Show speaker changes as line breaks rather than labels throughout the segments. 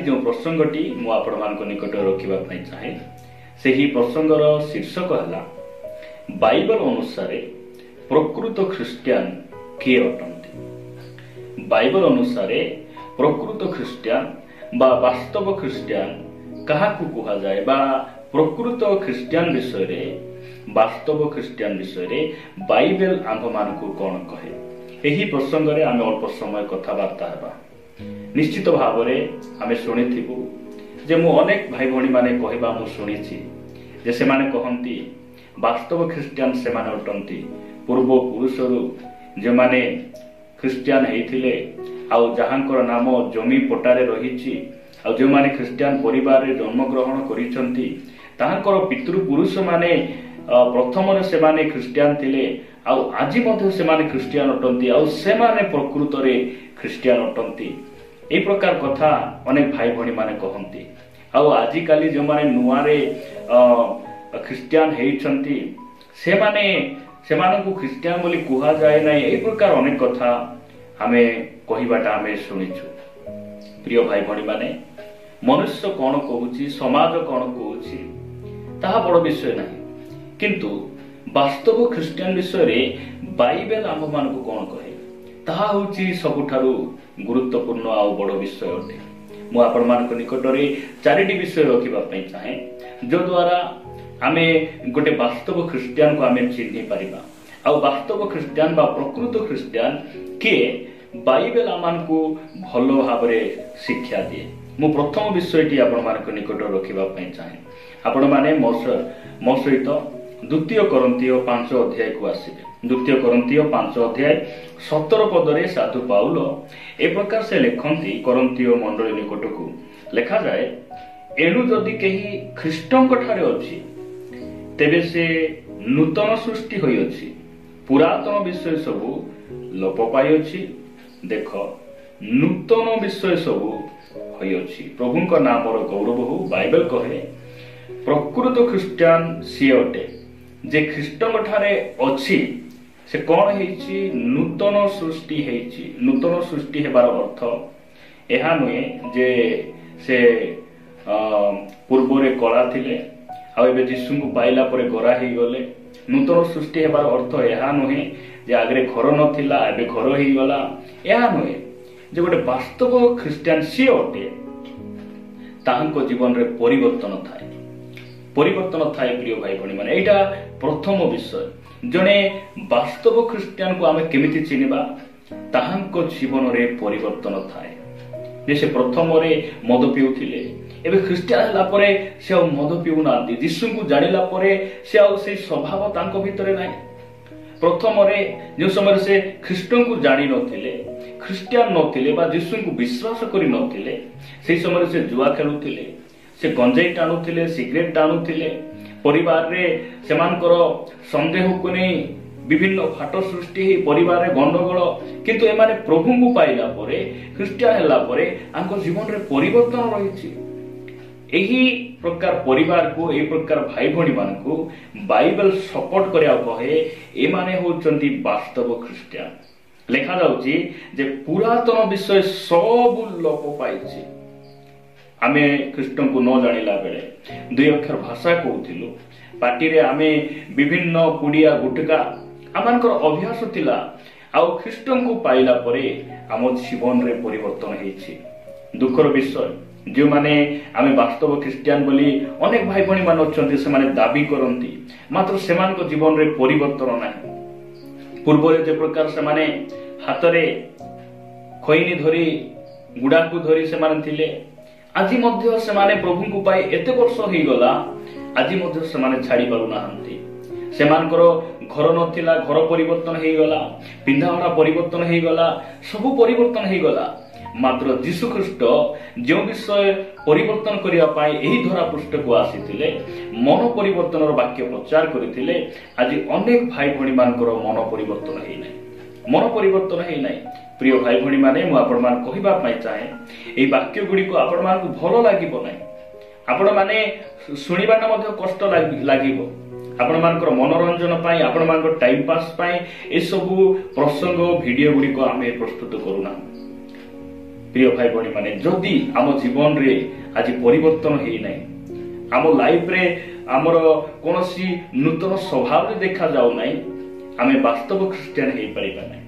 जो प्रसंगटी मु आपण मान निकट रखिबा पई चाहे सेही प्रसंगर शीर्षक है बाइबल अनुसार प्रकृत ख्रिस्टियान किए अटंती। बाइबल अनुसार प्रकृत ख्रिस्टियान बा वास्तव ख्रिस्टियान काहाकू कुहा जाए बा प्रकृत ख्रिस्टियान विषय रे वास्तव ख्रिस्टियान विषय रे बाइबल आंभ मानकू कौन कहे एही प्रसंग रे आमे अल्प समय कथाबार्ता हेबा। निश्चित भाव रे आमे सुनिथिबु जे मु अनेक भाई भणी माने कहबा मु सुनिछि जे से माने कहंती वास्तव ख्रिस्टियान से माने अटंती पूर्व पुरुषरु जे माने ख्रिस्टियान हेइथिले आउ जहांकर नाम जमी पटारे रहिछि आउ जे माने ख्रिस्टियान परिवार रे जन्म ग्रहण करिसंती ताहांकर पितृपुरुष माने प्रथम रे से माने ख्रिस्टियान थिले आउ आज मध्य से माने ख्रिस्टियान अटंती आउ से माने प्रकृत रे ख्रिस्टियान अटंती। ए प्रकार कथा अनेक भाई भणी माने कहंती आउ आजि काली जे माने नुआ रे ख्रिस्टियान हेइछंती से माने सेमानकु ख्रिस्टियान बोली कुहा जाए नै। ए प्रकार अनेक कथा हमें कहिबाटा हमें सुनिछु। प्रिय भाई भणी माने मनुष्य कौन कहूची समाज कौन कहूची ताहा बड़ विषय नहीं किंतु वास्तव ख्रिस्टियान विषय रे बाइबल आम मानकु कौन कहे ताहा होची सबुठारु गुरुत्वपूर्ण आ बड़ विषय अटे। मु आपण मानक निकट रे चारिटी विषय रखिबा पई चाहे जो द्वारा आमे गोटे वास्तव ख्रिस्टियान को आमे चिन्हि परिबा आ वास्तव ख्रिस्टियान बा प्रकृत ख्रिस्टियान के बाइबल आमानकु भलो भाबरे शिक्षा दिए। मु प्रथम विषयटी आपण मानक निकट रखिबा पई चाहे आपण माने मो सहित द्वितीय कोरिन्थियो 5 अध्याय को आसीबे। द्वितीय कोरिन्थियो 5 अध्याय 17 पदरे साधु पाउल ए प्रकार से लिखंती कोरिन्थियो मंडली निकट को लिखा जाए एनु जदि केही ख्रिस्टंक ठारे अछि तेबे से नूतन सृष्टि होई अछि पुरातन विषय सबु लोप पाई अछि देख नूतन विषय सबु होई अछि प्रभुଙ୍କ नामर गौरव हो। बाइबल कहे प्रकृत ख्रिस्टियान सी अटे जे ख्रिस्टंक ठारे अछि से कौन हेछि नूतन सृष्टि हेछि। नूतन सृष्टि हेबार अर्थ एहा नुहे जे से पूर्व रे कला थिले आ एबे यीशु को पाइला परे गोरा हेई गले। नूतन सृष्टि हेबार अर्थ एहा नुहे जे आगरे घर नथिला एबे घर हेई गला। एहा नुहे जे गोटे वास्तव ख्रिस्टियान सी अटे ताहांको जीवन रे परिवर्तन थाए प्रिय भाई भणी माने एटा प्रथम विषय। जने वास्तव ख्रिस्टियान को आमे केमिति चिनिबा ताहांको जीवन रे परिवर्तन थाए। जैसे प्रथम रे मद पिउथिले एबे ख्रिस्टियान हला परे से मद पिउ नांती यीशु को जानिला परे से से स्वभाव तांको भितरे नाही। प्रथम रे जो समय से ख्रिस्टन को जानि नथिले ख्रिस्टियान नथिले बा यीशु को विश्वास करि नथिले से समय से जुआ खेलुथिले से गंजाई टाणुथिले सिगरेट टाणुथिले परिवार रे सेमानकर संदेह को नहीं विभिन्न फाट सृष्टि परिवार रे गंडगोल किंतु एमाने प्रभु को पाइला परे ख्रिस्टियान हला परे आंको जीवन रे परिवर्तन रहिछि। एही प्रकार परिवार को ए प्रकार भाई भणी मान को बाइबल सपोर्ट करिया कहे ए माने होचंती वास्तव ख्रिस्टियान। लिखा जाउची जे पुरातन विषय सब लोप पाइछि। आमे ख्रिस्टन को न जानिला बेले दुई अक्षर भाषा कहूथिलु पार्टी रे आमे विभिन्न पुडिया गुटका आमानकर अभ्यास थिला आउ ख्रिस्टन को पाइला परे आम जीवन रे परिवर्तन हेछि। दुखर विषय जो माने आमे वास्तव ख्रिस्टियान बोली अनेक भाई भणी मान अछंती से माने दाबी करंती मात्र सेमान को जीवन रे परिवर्तन नाही। पूर्व रे जे प्रकार से माने हाथ रे खैनी धरी गुडा को धरी से माने थिले आज मध्य से माने प्रभु को पाई एते वर्ष ही गला आज मध्य से माने छाड़ी पारु नाहंती। सेमानकर घर नथिला घर परिवर्तन हेई गला पिंधावड़ा परिवर्तन हेई गला सब परिवर्तन हेई गला मात्र यीशु ख्रीष्ट जो विषय परिवर्तन करिया पाई एही धरा पृष्ठ को आसीथिले मन परिवर्तन वाक्य प्रचार करथिले आज अनेक भाई भणी मानकर मन परिवर्तन हेई नै मन परिवर्तन हेई नै। प्रिय भाई भणी माने मु आपण मान कहिबा पई चाहे एही वाक्य गुडी को आपण मान को भलो लागिबो नै आपण माने सुनिबा ना मध्ये कष्ट लागिबो आपण मानकर मनोरंजन पाई आपण मानकर टाइम पास पाई ए सब प्रसंग वीडियो गुडी को आमे प्रस्तुत करूना प्रिय भाई भणी माने जदि आम जीवन रे आज परिवर्तन हेई नै आम लाइफ रे आमर कोनोसी नूतन स्वभाव रे देखा जाउ नै आमे वास्तव क्रिश्चियन हेई परिबा नै।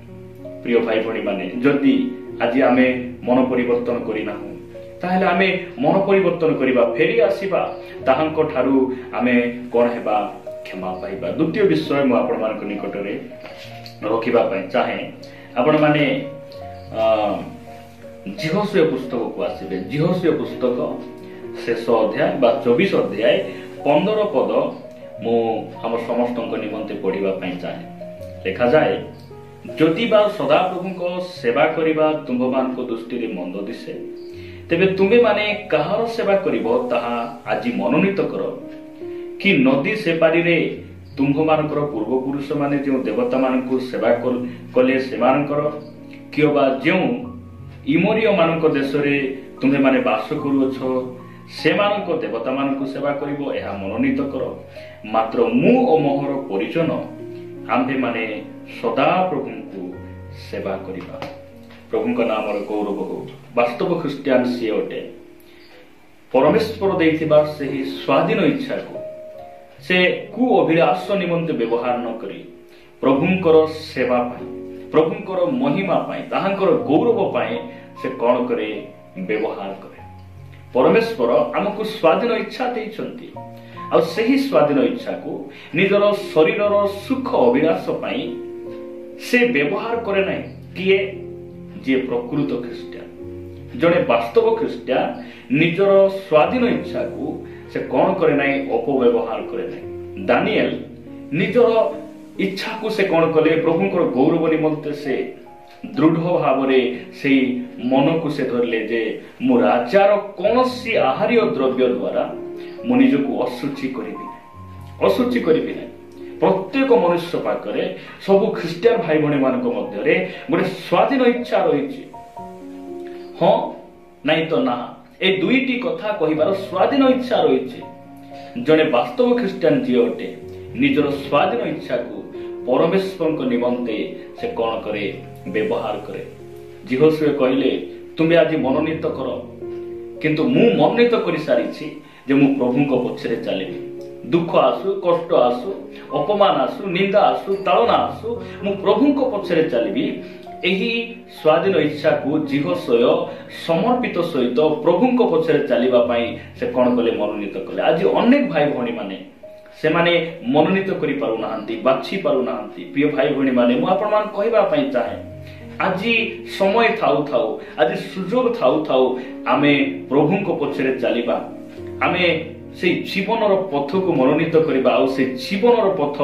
प्रिय भाई भणी माने जदि आज आमे मन परिवर्तन करिना ताहले आमे मन परिवर्तन करिबा फेरी आसीबा ताहांको ठारू आमे कोन हेबा क्षमा पाइबा। द्वितीय विषय मु आपण मान निकट रे रखिबा पय चाहे आपण माने जिहोशूय पुस्तक को आसीबे। जिहोशूय पुस्तक शेष अध्याय बा 24 अध्याय 15 पद मु हम समस्त निमंते पढ़िबा पय चाहे। लिखा जाए जदि बा सदा प्रभु को सेवा करिबा तुममान को दृष्टि रे मंद दिसे तेबे तुमे माने कहार सेवा करिबो ताहा आज मनोनीत करो कि नदी से पारी रे तुम्भमानकर पूर्व पुरुष माने जो देवता मानकु सेवा कले सेमानकर कियोबा जो इमोरिय मानक देश रे तुम्हे माने वास करूछ सेमानक देवता मानकु सेवा करिवो एहा मनोनीत करो। मात्र मु ओ मोहर परिजन आम्भे माने सदा प्रभुंकु सेवा करिबा। प्रभुंक नामर गौरव हो। वास्तव ख्रिस्टियान सी अटे परमेश्वर देइथिबा सेही स्वाधीन इच्छा को से कु अभिलाष निमंते व्यवहार न करी प्रभुंकर सेवा पाई प्रभुंकर महिमा पाई ताहांकर गौरव पाई से कौन करे व्यवहार करे। परमेश्वर आमको स्वाधीन इच्छा देइछंती आ सेही स्वाधीन इच्छा को निजर शरीरर सुख अभिलाष पाई से व्यवहार करे नै किए जे प्रकृत ख्रिस्टियान जने वास्तव ख्रिस्टियान निजर स्वाधीन इच्छा को से कौन करे नै अपव्यवहार करे नै। दानिएल निजर इच्छा को से कौन कले प्रभुंकर गौरव निमंते से दृढ़ भाव से मन को से धरले जे मु राजार कोनोसी आहार्य द्रव्य द्वारा मु निजको अशुचि करिबि नै। प्रत्येक मनुष्य पाखरे सब ख्रिस्टियान भाई भणी मानक मध्यरे गोटे स्वाधीन इच्छा रही हाँ नहीं तो ना ए दुईटी कथा कहिबार स्वाधीन इच्छा रही। जने वास्तव ख्रिस्टियान जी अटे निजर स्वाधीन इच्छा को परमेश्वर निमंते से कौन करे व्यवहार करे। जिहोशूय कहले तुम्हें आज मनोनीत कर किंतु मु मनोनीत कर सारी जे मु प्रभु को पछरे चलिबी दुख आसु कष्ट आसु अपमान आसु निंदा आसु ताड़ना आसु मु प्रभु को पछरे चलिबी। एही स्वाधीन इच्छा को जिहोशूय समर्पित सहित प्रभु को पछरे चलिबा पई से कौन कले मनोनीत कले। आज अनेक भाई भणी माने से माने मनोनीत करि पारु नाहंती बाछि पारु नाहंती। प्रिय भाई भणी माने मु आपण मान कहबा पई चाहे आज समय थाउ थाउ आज सुजोग थाउ थाउ आमे प्रभु को पछरे चलिबा आमे से जीवनर पथ को मनोनीत करिबा आ से जीवनर पथ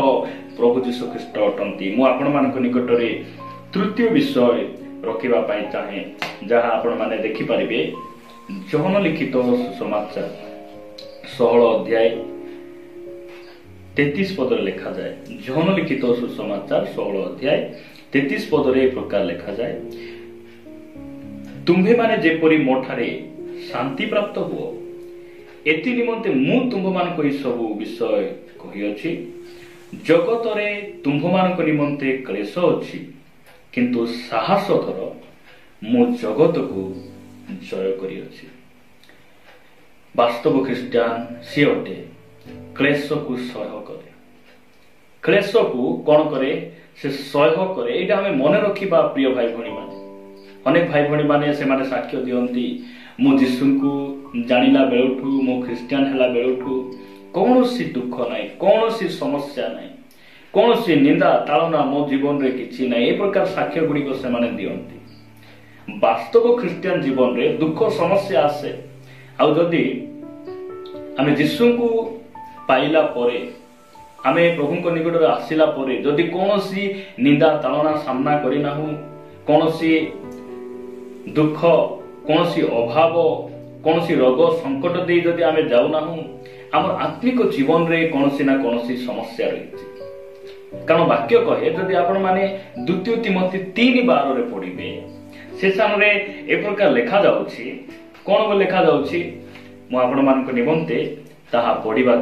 प्रभु यीशु ख्रीष्ट अटंती। मु आपण मान निकट रे तृतीय विषय रखिबा पई चाहे जहा आपण माने देखि परिबे जहन लिखित सुसमाचार 16 अध्याय 33 पद लिखा जाए। जहन लिखित सुसमाचार 16 अध्याय 33 पद रे प्रकार लिखा जाए तुम्हे माने जेपरि मोठारे शांति प्राप्त हुओ एति निमंते मु तुम मान कोई सब विषय कहि अछि। जगत रे तुम मान को निमंते क्लेश अछि किंतु साहस धर मु जगत को जय करि अछि। वास्तव ख्रिस्टियान सी अटे क्लेश को सह करे क्लेश को कौन करे से सह करे। एटा हमें मन रखिबा प्रिय भाई भणी माने। अनेक भाई भणी माने से माने साक्ष्य दियंती मु यीशु को जानिला बेलठू मु ख्रिस्टियान हला बेलठू कौनसी दुख नाई कौनसी समस्या नाई कौनसी निंदा ताड़ना मो जीवन रे किछि नाई ए प्रकार साक्ष्य गुडी को से माने दियंती। वास्तव ख्रिस्टियान जीवन रे दुख समस्या आसे आ जदी आमे यीशु को पाइला परे आमे प्रभु को निकट रे आसिला परे जदी कौनसी निंदा ताड़ना सामना करिना हूं कौनसी दुख कौनसी अभाव कौनसी रोग संकट दे जदि आमे जाउना हूं हमर आत्मिक जीवन रे कौनसी ना कौनसी समस्या रही। कारण वाक्य कहे जदि आपण माने द्वितीय तिमोथी 3:12 रे पढिबे से स्थान रे ए प्रकार लिखा जाउछि कोन को लिखा जाउछि मु आपण मान को निमंते ताहा पढिबा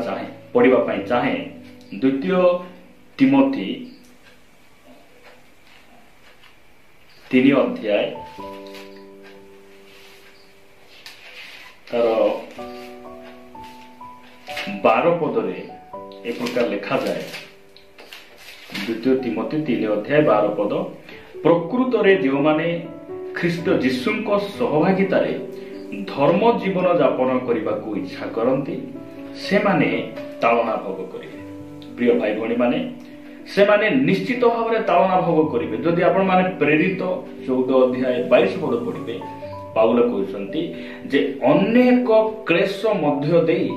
पई चाहे। द्वितीय तिमोथी 3 अध्याय ତାର 12 ପଦରେ ଏ ପ୍ରକାର ଲେଖାଯାଏ। 2 ତିମୋଥୀ 3 ଅଧ୍ୟାୟ 12 ପଦ, ପ୍ରକୃତରେ ଯେଉଁମାନେ ଖ୍ରୀଷ୍ଟ ଯୀଶୁଙ୍କ ସହଭାଗିତାରେ ଧର୍ମ ଜୀବନ ଯାପନ କରିବାକୁ ଇଚ୍ଛା କରନ୍ତି ସେମାନେ ତାଳନା ଭୋଗ କରିବେ। ପ୍ରିୟ ଭାଇ ଭଉଣୀ ମାନେ, ସେମାନେ ନିଶ୍ଚିତ ଭାବରେ ତାଳନା ଭୋଗ କରିବେ। ଯଦି ଆପଣମାନେ ପ୍ରେରିତ 14 ଅଧ୍ୟାୟ 22 ପଦ ପଢିବେ, ପାଉଲ କହୁଛନ୍ତି ଯେ ଅନେକ କ୍ଲେଶ ମଧ୍ୟ ଦେଇ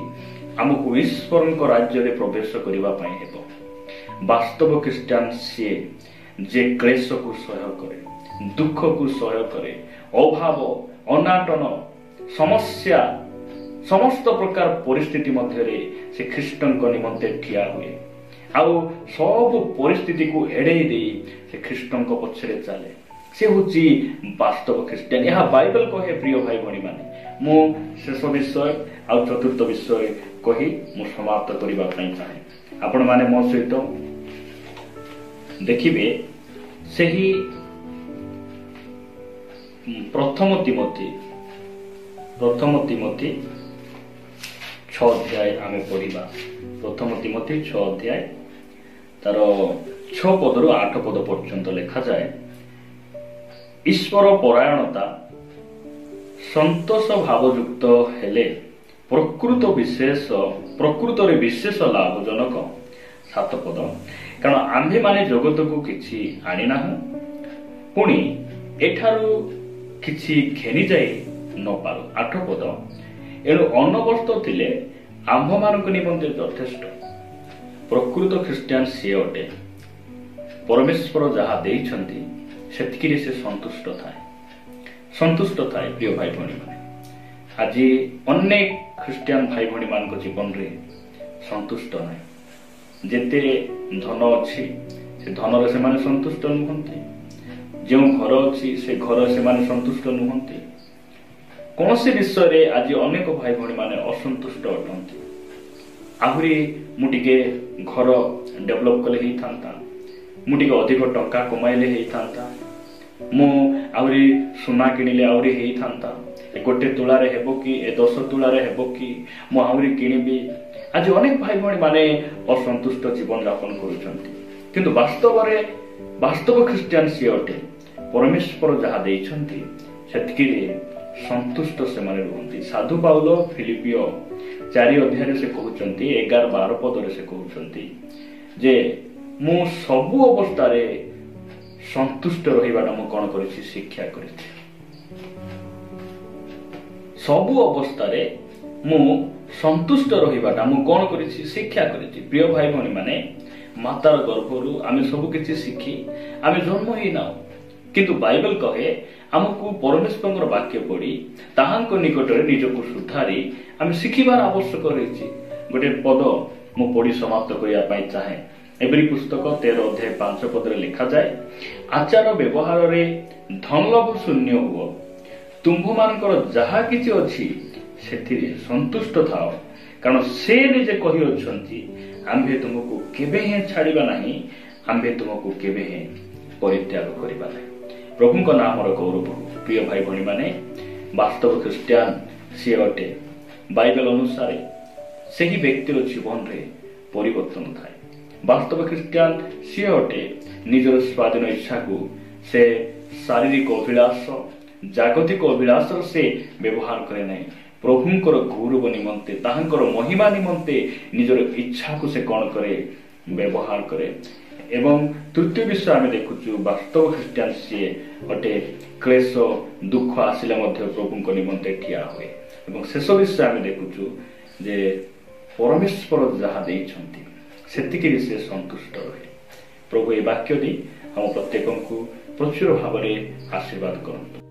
ଆମକୁ ଈଶ୍ୱରଙ୍କ ରାଜ୍ୟରେ ପ୍ରବେଶ କରିବା ପାଇଁ ହେବ। ବାସ୍ତବ ଖ୍ରୀଷ୍ଟିଆନ ସିଏ ଯେ କ୍ଲେଶକୁ ସହ୍ୟ କରେ, ଦୁଃଖକୁ ସହ୍ୟ କରେ, ଅଭାବ, ଅନାଟନ, ସମସ୍ୟା, ସମସ୍ତ ପ୍ରକାର ପରିସ୍ଥିତି ମଧ୍ୟରେ ସେ ଖ୍ରୀଷ୍ଟଙ୍କ ନିମନ୍ତେ ଠିଆ ହୁଏ। ଆଉ ସବୁ ପରିସ୍ଥିତିକୁ ଏଡେଇ ଦେଇ ସେ ଖ୍ରୀଷ୍ଟଙ୍କ ପଛରେ ଚାଲେ। ସେ ହେଉଛି ବାସ୍ତବ ଖ୍ରୀଷ୍ଟିଆନ। ଏହା ବାଇବେଲ କହେ। ପ୍ରିୟ ଭାଇ ଭଉଣୀ ମାନେ, ମୁଁ ଶେଷ ବିଷୟ ଆଉ ଚତୁର୍ଥ ବିଷୟ କହି ମୁଁ ସମାପ୍ତ କରିବା ପାଇଁ ଚାହେଁ। ଆପଣମାନେ ମୋ ସହିତ ଦେଖିବେ ସେହି ପ୍ରଥମ ତିମୋଥୀ 6 ଅଧ୍ୟାୟ ଆମେ ପଢିବା। ପ୍ରଥମ ତିମୋଥୀ 6 ଅଧ୍ୟାୟ ତାର 6 ପଦରୁ 8 ପଦ ପର୍ଯ୍ୟନ୍ତ ଲେଖାଯାଏ। ଈଶ୍ୱର ପରାୟଣତା ସନ୍ତୋଷ ଭାବଯୁକ୍ତ ହେଲେ ପ୍ରକୃତରେ ବିଶେଷ ଲାଭଜନକ। 7 ପଦ, କାରଣ ଆମ୍ଭେମାନେ ଜଗତକୁ କିଛି ଆଣିନାହୁଁ, ପୁଣି ଏଠାରୁ କିଛି ଘେନି ଯାଇ ନପାରୁ। 8 ପଦ, ଏଣୁ ଅନବସ୍ତ ଥିଲେ ଆମ୍ଭମାନଙ୍କ ନିମନ୍ତେ ଯଥେଷ୍ଟ। ପ୍ରକୃତ ଖ୍ରୀଷ୍ଟିଆନ ସିଏ ଅଟେ, ପରମେଶ୍ୱର ଯାହା ଦେଇଛନ୍ତି ସେତିକିରେ ସେ ସନ୍ତୁଷ୍ଟ ଥାଏ। ପ୍ରିୟ ଭାଇ ଭଉଣୀ ମାନେ, ଆଜି ଅନେକ ଖ୍ରୀଷ୍ଟିଆନ ଭାଇ ଭଉଣୀ ମାନଙ୍କ ଜୀବନରେ ସନ୍ତୁଷ୍ଟ ନାହିଁ। ଯେତେ ଧନ ଅଛି ସେ ଧନରେ ସେମାନେ ସନ୍ତୁଷ୍ଟ ନୁହନ୍ତି। ଯେଉଁ ଘର ଅଛି ସେ ଘର ସେମାନେ ସନ୍ତୁଷ୍ଟ ନୁହନ୍ତି। କୌଣସି ବିଷୟରେ ଆଜି ଅନେକ ଭାଇ ଭଉଣୀ ମାନେ ଅସନ୍ତୁଷ୍ଟ ଅଟନ୍ତି। ଆହୁରି ମୁଁ ଟିକେ ଘର ଡେଭଲପ କଲେ ହେଇଥାନ୍ତା, ମୁଁ ଟିକେ ଅଧିକ ଟଙ୍କା କମାଇଲେ ହେଇଥାନ୍ତା, ମୁଁ ଆହୁରି ସୁନା କିଣିଲେ ଆହୁରି ହେଇଥାନ୍ତା, 1 ତୁଳାରେ ହେବ କି 10 ତୁଳାରେ ହେବ କି, ମୁଁ ଆହୁରି କିଣିବି। ଆଜି ଅନେକ ଭାଇ ଭଉଣୀ ମାନେ ଅସନ୍ତୁଷ୍ଟ ଜୀବନ ଯାପନ କରୁଛନ୍ତି। କିନ୍ତୁ ବାସ୍ତବ ଖ୍ରୀଷ୍ଟିଆନ ସିଏ ଅଟେ, ପରମେଶ୍ୱର ଯାହା ଦେଇଛନ୍ତି ସେତିକିରେ ସନ୍ତୁଷ୍ଟ ସେମାନେ ରୁହନ୍ତି। ସାଧୁ ପାଉଲ ଫିଲିପିଓ 4 ଅଧ୍ୟାୟରେ ସେ କହୁଛନ୍ତି, 11-12 ପଦରେ ସେ କହୁଛନ୍ତି ଯେ ମୁଁ ସବୁ ଅବସ୍ଥାରେ ସନ୍ତୁଷ୍ଟ ରହିବାଟା ମୁଁ କଣ କରିଛି? ଶିକ୍ଷା କରିଛି। ସବୁ ଅବସ୍ଥାରେ ମୁଁ ସନ୍ତୁଷ୍ଟ ରହିବାଟା ମୁଁ କଣ କରିଛି? ଶିକ୍ଷା କରିଛି। ପ୍ରିୟ ଭାଇ ଭଉଣୀ ମାନେ, ମାତାର ଗର୍ଭରୁ ଆମେ ସବୁ କିଛି ଶିଖି ଆମେ ଜନ୍ମ ହେଇନାହୁଁ। କିନ୍ତୁ ବାଇବେଲ କହେ ଆମକୁ ପରମେଶ୍ୱରଙ୍କର ବାକ୍ୟ ପଢି ତାହାଙ୍କ ନିକଟରେ ନିଜକୁ ସୁଧାରି ଆମେ ଶିଖିବାର ଆବଶ୍ୟକ ରହିଛି। ଗୋଟେ ପଦ ମୁଁ ପଢି ସମାପ୍ତ କରିବା ପାଇଁ ଚାହେଁ। ଏବ୍ରୀ ପୁସ୍ତକ 13 ଅଧ୍ୟାୟ 5 ପଦରେ ଲେଖାଯାଏ, ଆଚାର ବ୍ୟବହାରରେ ଧନଲୋଭ ଶୂନ୍ୟ ହୁଅ, ତୁମ୍ଭମାନଙ୍କର ଯାହା କିଛି ଅଛି ସେଥିରେ ସନ୍ତୁଷ୍ଟ ଥାଅ, କାରଣ ସେ ନିଜେ କହିଅଛନ୍ତି, ଆମ୍ଭେ ତୁମକୁ କେବେ ହେଁ ଛାଡ଼ିବା ନାହିଁ, ଆମ୍ଭେ ତୁମକୁ କେବେ ହେଁ ପରିତ୍ୟାଗ କରିବା ନାହିଁ। ପ୍ରଭୁଙ୍କ ନାମର ଗୌରବ। ପ୍ରିୟ ଭାଇ ଭଉଣୀ ମାନେ, ବାସ୍ତବ ଖ୍ରୀଷ୍ଟିଆନ ସିଏ ଅଟେ, ବାଇବେଲ ଅନୁସାରେ ସେହି ବ୍ୟକ୍ତିର ଜୀବନରେ ପରିବର୍ତ୍ତନ ଥାଏ। ବାସ୍ତବ ଖ୍ରୀଷ୍ଟିଆନ ସିଏ ଅଟେ, ନିଜର ସ୍ୱାଧୀନ ଇଚ୍ଛାକୁ ସେ ଶାରୀରିକ ଅଭିଳାଷ, ଜାଗତିକ ଅଭିଳାଷର ସେ ବ୍ୟବହାର କରେ ନାହିଁ। ପ୍ରଭୁଙ୍କର ଗୌରବ ନିମନ୍ତେ, ତାହାଙ୍କର ମହିମା ନିମନ୍ତେ ନିଜର ଇଚ୍ଛାକୁ ସେ କଣ କରେ? ବ୍ୟବହାର କରେ। ଏବଂ ତୃତୀୟ ବିଷୟ ଆମେ ଦେଖୁଛୁ, ବାସ୍ତବ ଖ୍ରୀଷ୍ଟିଆନ ସିଏ ଅଟେ, କ୍ଲେଶ ଦୁଃଖ ଆସିଲେ ମଧ୍ୟ ପ୍ରଭୁଙ୍କ ନିମନ୍ତେ ଠିଆ ହୁଏ। ଏବଂ ଶେଷ ବିଷୟ ଆମେ ଦେଖୁଛୁ ଯେ ପରମେଶ୍ୱର ଯାହା ଦେଇଛନ୍ତି ସେତିକିରେ ସେ ସନ୍ତୁଷ୍ଟ ରହେ। ପ୍ରଭୁ ଏ ବାକ୍ୟ ଦେଇ ଆମ ପ୍ରତ୍ୟେକଙ୍କୁ ପ୍ରଚୁର ଭାବରେ ଆଶୀର୍ବାଦ କରନ୍ତୁ।